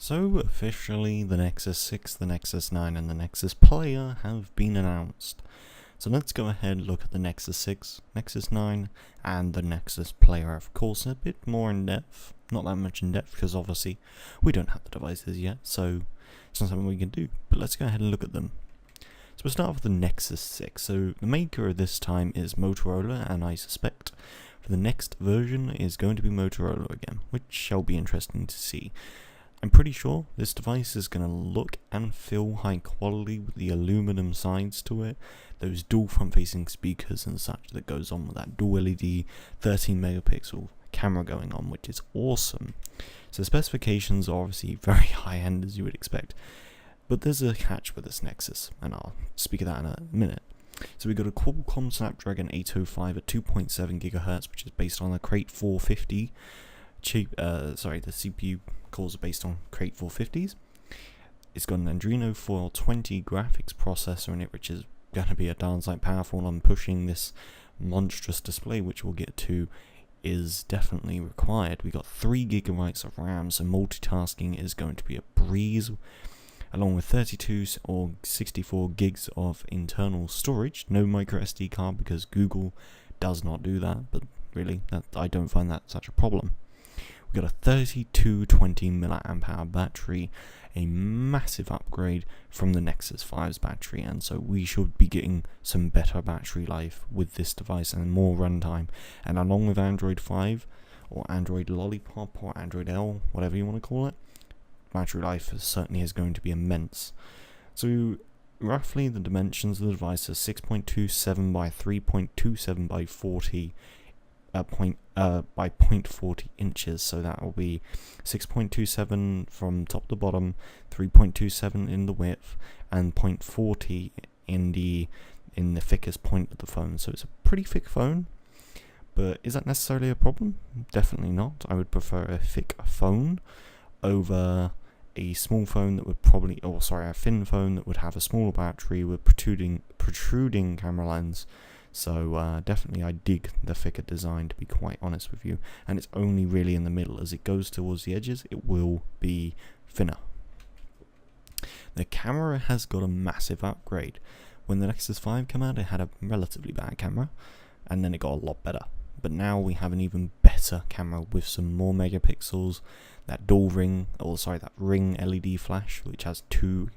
So officially the Nexus 6, the Nexus 9 and the Nexus Player have been announced. So let's go ahead and look at the Nexus 6, Nexus 9 and the Nexus Player, of course, a bit more in depth. Not that much in depth because obviously we don't have the devices yet, so it's not something we can do, but let's go ahead and look at them. So we'll start with the Nexus 6. So the maker of this time is Motorola, and I suspect for the next version is going to be Motorola again, which shall be interesting to see. I'm pretty sure this device is going to look and feel high quality with the aluminum sides to it, those dual front facing speakers and such that goes on with that dual LED 13 megapixel camera going on, which is awesome. So the specifications are obviously very high end as you would expect, but there's a catch with this Nexus, and I'll speak of that in a minute. So we got a Qualcomm Snapdragon 805 at 2.7 GHz, which is based on the Crate 450 chip. The CPU cores are based on Crate 450s. It's got an Adreno 420 graphics processor in it, which is going to be a darn sight powerful, and I'm pushing this monstrous display, which we'll get to, is definitely required. We got 3 GB of RAM, so multitasking is going to be a breeze, along with 32 or 64 gigs of internal storage. No micro SD card because Google does not do that, but really I don't find that such a problem. We've got a 3220 mAh battery, a massive upgrade from the Nexus 5's battery, and so we should be getting some better battery life with this device and more runtime. And along with Android 5 or Android Lollipop or Android L, whatever you want to call it, battery life certainly is going to be immense. So roughly the dimensions of the device are 6.27 by 3.27 by 40 by 0.40 inches, so that will be 6.27 from top to bottom, 3.27 in the width, and 0.40 in the thickest point of the phone. So it's a pretty thick phone, but is that necessarily a problem? Definitely not. I would prefer a thick phone over a small phone that would probably, a thin phone that would have a smaller battery with protruding camera lens. So definitely I dig the thicker design, to be quite honest with you, and it's only really in the middle. As it goes towards the edges, it will be thinner. The camera has got a massive upgrade. When the Nexus 5 came out, it had a relatively bad camera, and then it got a lot better. But now we have an even better camera with some more megapixels, that ring LED flash, which has 2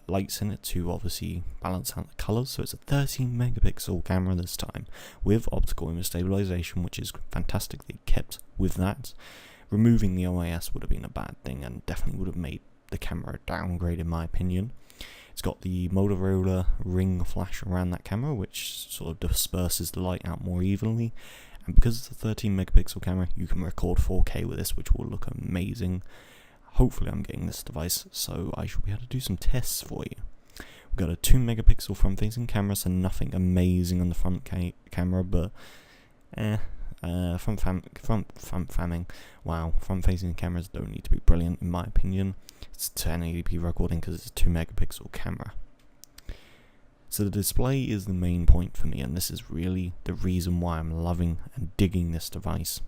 lights in it to obviously balance out the colors. So it's a 13 megapixel camera this time with optical image stabilization, which is fantastically kept with that. Removing the OIS would have been a bad thing and definitely would have made the camera a downgrade in my opinion. It's got the Motorola ring flash around that camera, which sort of disperses the light out more evenly, and because it's a 13 megapixel camera, you can record 4K with this, which will look amazing. Hopefully I'm getting this device, so I should be able to do some tests for you. We've got a 2 megapixel front facing camera, so nothing amazing on the front camera, but front facing cameras don't need to be brilliant in my opinion. It's 1080p recording because it's a 2 megapixel camera. So the display is the main point for me, and this is really the reason why I'm loving and digging this device.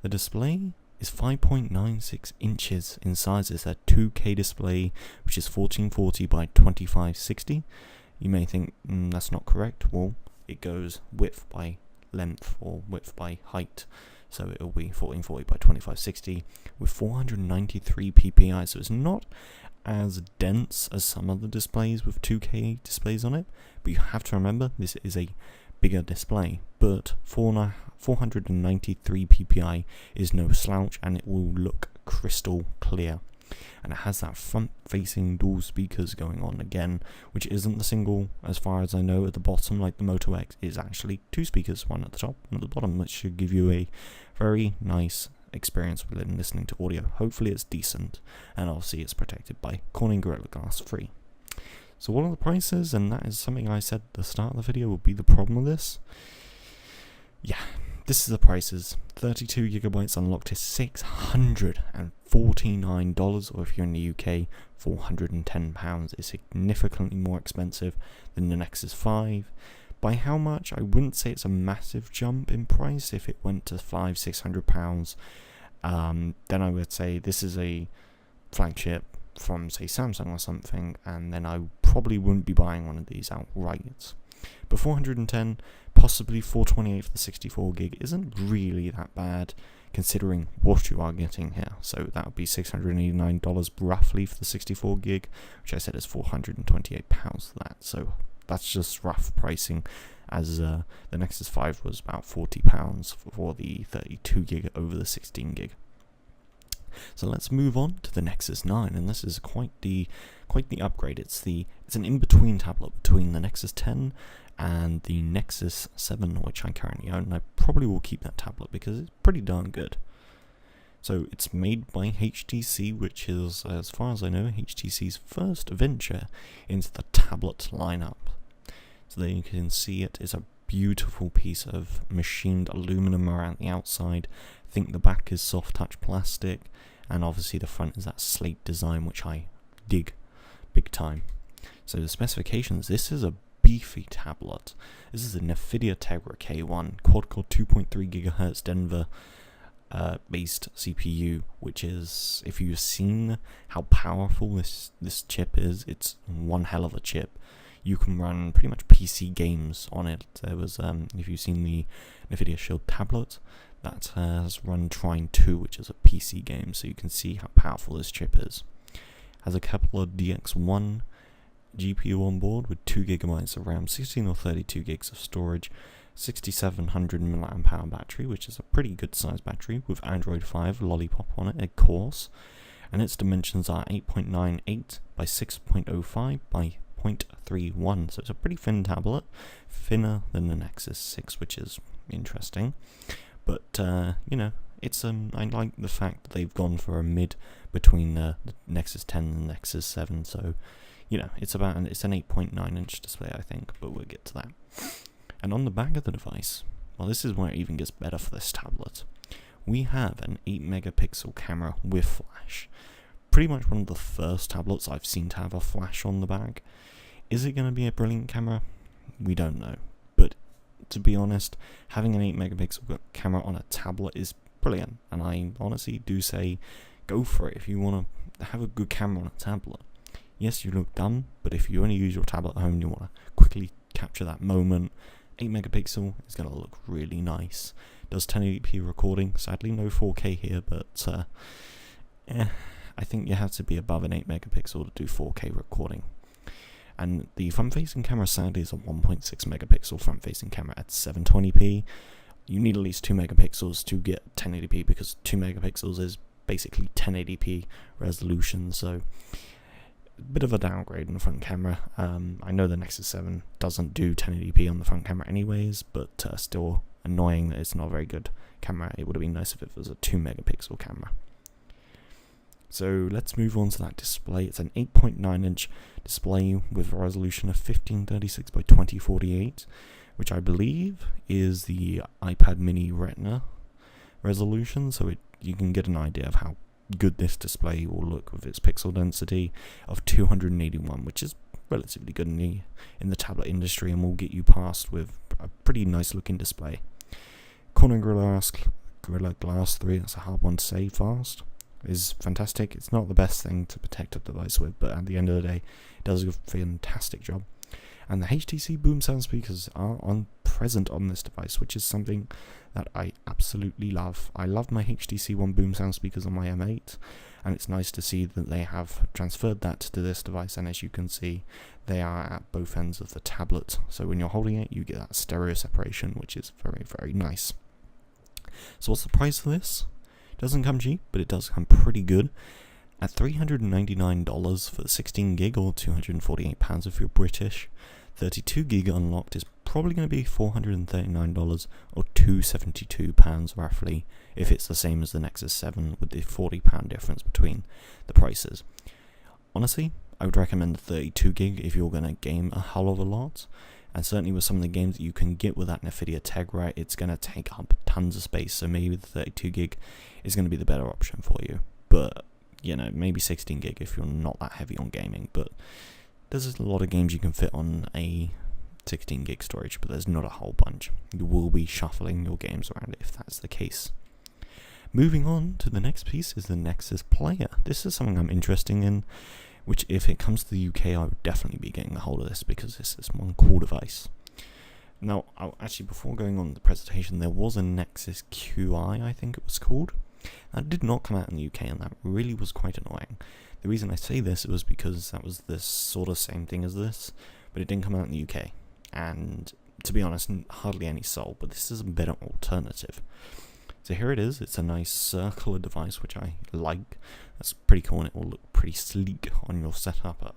The display is 5.96 inches in size. It's a 2K display, which is 1440 by 2560. You may think that's not correct. Well, it goes width by length or width by height, so it will be 1440 by 2560 with 493 ppi. So it's not as dense as some other displays with 2K displays on it, but you have to remember this is a bigger display, but 493 ppi is no slouch, and it will look crystal clear. And it has that front facing dual speakers going on again, which isn't the single as far as I know at the bottom like the Moto X. Is actually 2 speakers, one at the top and at the bottom, which should give you a very nice experience with listening to audio. Hopefully it's decent, and obviously it's protected by Corning Gorilla Glass 3. So what are the prices? And that is something I said at the start of the video would be the problem with this. Yeah, this is the prices. 32 gigabytes unlocked is $649, or if you're in the UK, £410. It's significantly more expensive than the Nexus 5. By how much? I wouldn't say it's a massive jump in price. If it went to £500-600, then I would say this is a flagship from, say, Samsung or something, and then I probably wouldn't be buying one of these outright. But 410, possibly 428 for the 64 gig isn't really that bad, considering what you are getting here. So that would be $689 roughly for the 64 gig, which I said is £428 for that. So that's just rough pricing, as the Nexus 5 was about £40 for the 32 gig over the 16 gig. So let's move on to the Nexus 9, and this is quite the upgrade. It's an in-between tablet between the Nexus 10 and the Nexus 7, which I currently own, and I probably will keep that tablet because it's pretty darn good. So it's made by HTC, which is, as far as I know, HTC's first venture into the tablet lineup. So there you can see it is a beautiful piece of machined aluminum around the outside. I think the back is soft touch plastic, and obviously the front is that slate design, which I dig big time. So the specifications, this is a beefy tablet. This is a NVIDIA Tegra K1 quad-core 2.3 GHz Denver based CPU, which is, if you've seen how powerful this chip is, it's one hell of a chip. You can run pretty much PC games on it. There was, if you've seen the NVIDIA Shield tablet, that has run Trine 2, which is a PC game, so you can see how powerful this chip is. Has a couple of DX1 GPU on board with 2 GB of RAM, 16 or 32 gigs of storage, 6700 mAh battery, which is a pretty good size battery, with Android 5 Lollipop on it, of course, and its dimensions are 8.98 by 6.05 by 0.31, so it's a pretty thin tablet, thinner than the Nexus 6, which is interesting. But you know, it's I like the fact that they've gone for a mid between the Nexus 10 and the Nexus 7. So you know, it's an 8.9 inch display, I think, but we'll get to that. And on the back of the device, well, this is where it even gets better for this tablet. We have an 8 megapixel camera with flash. Pretty much one of the first tablets I've seen to have a flash on the back. Is it going to be a brilliant camera? We don't know. But to be honest, having an 8 megapixel camera on a tablet is brilliant. And I honestly do say, go for it if you want to have a good camera on a tablet. Yes, you look dumb, but if you only use your tablet at home and you want to quickly capture that moment, 8 megapixel is going to look really nice. Does 1080p recording, sadly no 4K here, but I think you have to be above an 8 megapixel to do 4K recording. And the front-facing camera sadly is a 1.6 megapixel front-facing camera at 720p. You need at least 2 megapixels to get 1080p because 2 megapixels is basically 1080p resolution, so a bit of a downgrade in the front camera. I know the Nexus 7 doesn't do 1080p on the front camera anyways, but still annoying that it's not a very good camera. It would have been nice if it was a 2 megapixel camera. So let's move on to that display. It's an 8.9 inch display with a resolution of 1536 by 2048, which I believe is the iPad mini Retina resolution, so you can get an idea of how good this display will look with its pixel density of 281, which is relatively good in the tablet industry and will get you past with a pretty nice looking display. Corning Gorilla Glass 3, that's a hard one to say fast, is fantastic. It's not the best thing to protect a device with, but at the end of the day, it does a fantastic job. And the HTC boom sound speakers are present on this device, which is something that I absolutely love. I love my HTC One boom sound speakers on my M8, and it's nice to see that they have transferred that to this device, and as you can see, they are at both ends of the tablet, so when you're holding it, you get that stereo separation, which is very, very nice. So what's the price for this? It doesn't come cheap, but it does come pretty good. At $399 for the 16 gig or £248 if you're British. 32 gig unlocked is probably going to be $439 or £272 roughly, if it's the same as the Nexus 7 with the £40 difference between the prices. Honestly, I would recommend the 32 gig if you're going to game a hell of a lot, and certainly with some of the games that you can get with that NVIDIA Tegra, it's going to take up tons of space, so maybe the 32 gig is going to be the better option for you. But you know, maybe 16 gig if you're not that heavy on gaming, but there's a lot of games you can fit on a 16 gig storage, but there's not a whole bunch. You will be shuffling your games around if that's the case. Moving on to the next piece is the Nexus Player. This is something I'm interested in, which if it comes to the UK, I would definitely be getting a hold of this because this is one cool device. Now, actually, before going on the presentation, there was a Nexus QI, I think it was called. That did not come out in the UK, and that really was quite annoying. The reason I say this was because that was the sort of same thing as this, but it didn't come out in the UK. And to be honest, hardly any sold, but this is a better alternative. So here it is. It's a nice circular device, which I like. That's pretty cool, and it will look pretty sleek on your setup,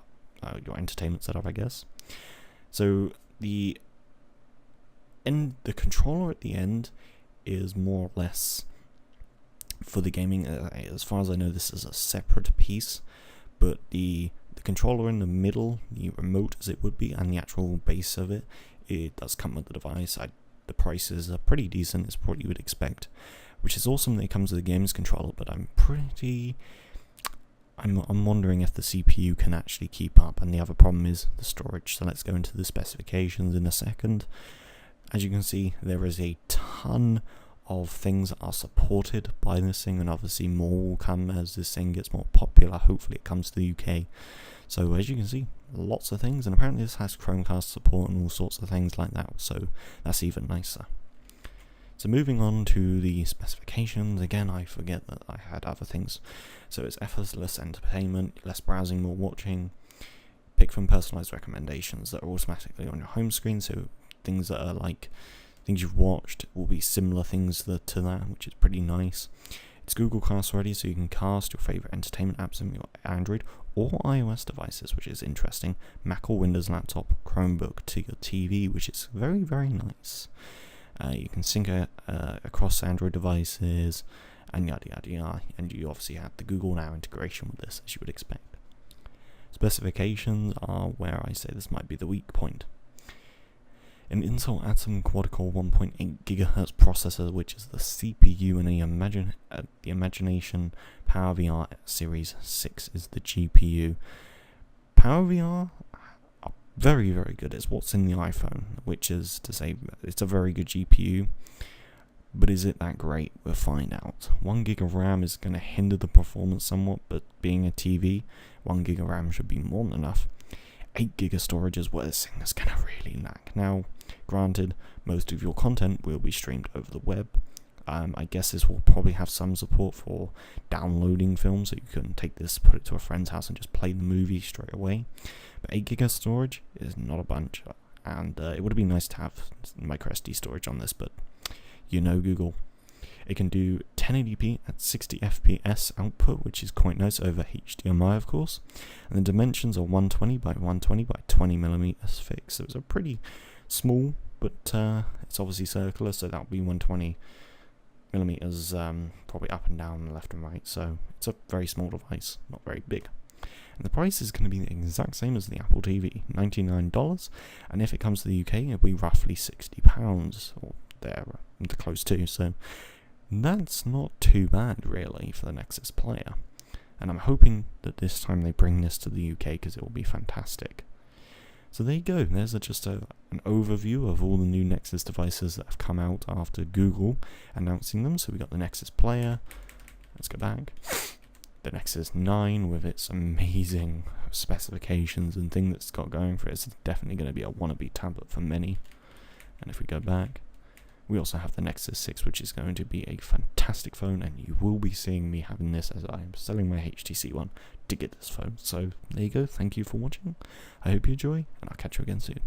your entertainment setup, I guess. So the controller at the end is more or less for the gaming. As far as I know, this is a separate piece, but the controller in the middle, the remote as it would be, and the actual base of it, it does come with the device. The prices are pretty decent. It's what you would expect, which is awesome that it comes with a games controller, but I'm wondering if the CPU can actually keep up, and the other problem is the storage. So let's go into the specifications in a second. As you can see, there is a ton of things that are supported by this thing, and obviously more will come as this thing gets more popular. Hopefully it comes to the UK. So as you can see, lots of things, and apparently this has Chromecast support and all sorts of things like that, so that's even nicer. So moving on to the specifications, again I forget that I had other things. So it's effortless entertainment, less browsing, more watching, pick from personalized recommendations that are automatically on your home screen, so things that are like things you've watched will be similar things to that, which is pretty nice. It's Google Cast ready, so you can cast your favorite entertainment apps on your Android or iOS devices, which is interesting. Mac or Windows laptop, Chromebook to your TV, which is very, very nice. You can sync across Android devices, and yada yada yada. And you obviously have the Google Now integration with this, as you would expect. Specifications are where I say this might be the weak point. An Intel Atom quad-core 1.8 GHz processor, which is the CPU, and the Imagination PowerVR Series 6 is the GPU. PowerVR are very, very good. It's what's in the iPhone, which is to say it's a very good GPU. But is it that great? We'll find out. 1 gig of RAM is going to hinder the performance somewhat, but being a TV, 1 gig of RAM should be more than enough. 8 gig of storage is where this thing is going to really lack. Now, granted, most of your content will be streamed over the web. I guess this will probably have some support for downloading films, so you can take this, put it to a friend's house, and just play the movie straight away. But 8 gig of storage is not a bunch, and it would have been nice to have micro SD storage on this, but you know Google. It can do 1080p at 60 FPS output, which is quite nice over HDMI, of course. And the dimensions are 120 by 120 by 20 millimeters thick, so it's a pretty small, but it's obviously circular, so that will be 120 millimeters, probably up and down, left and right. So it's a very small device, not very big. And the price is going to be the exact same as the Apple TV, $99. And if it comes to the UK, it'll be roughly £60, or there, close to. So that's not too bad, really, for the Nexus Player. And I'm hoping that this time they bring this to the UK, because it will be fantastic. So there you go. There's just an overview of all the new Nexus devices that have come out after Google announcing them. So we got the Nexus Player. Let's go back. The Nexus 9 with its amazing specifications and thing that's got going for it. It's definitely going to be a wannabe tablet for many. And if we go back, we also have the Nexus 6, which is going to be a fantastic phone, and you will be seeing me having this as I am selling my HTC One to get this phone. So there you go. Thank you for watching. I hope you enjoy, and I'll catch you again soon.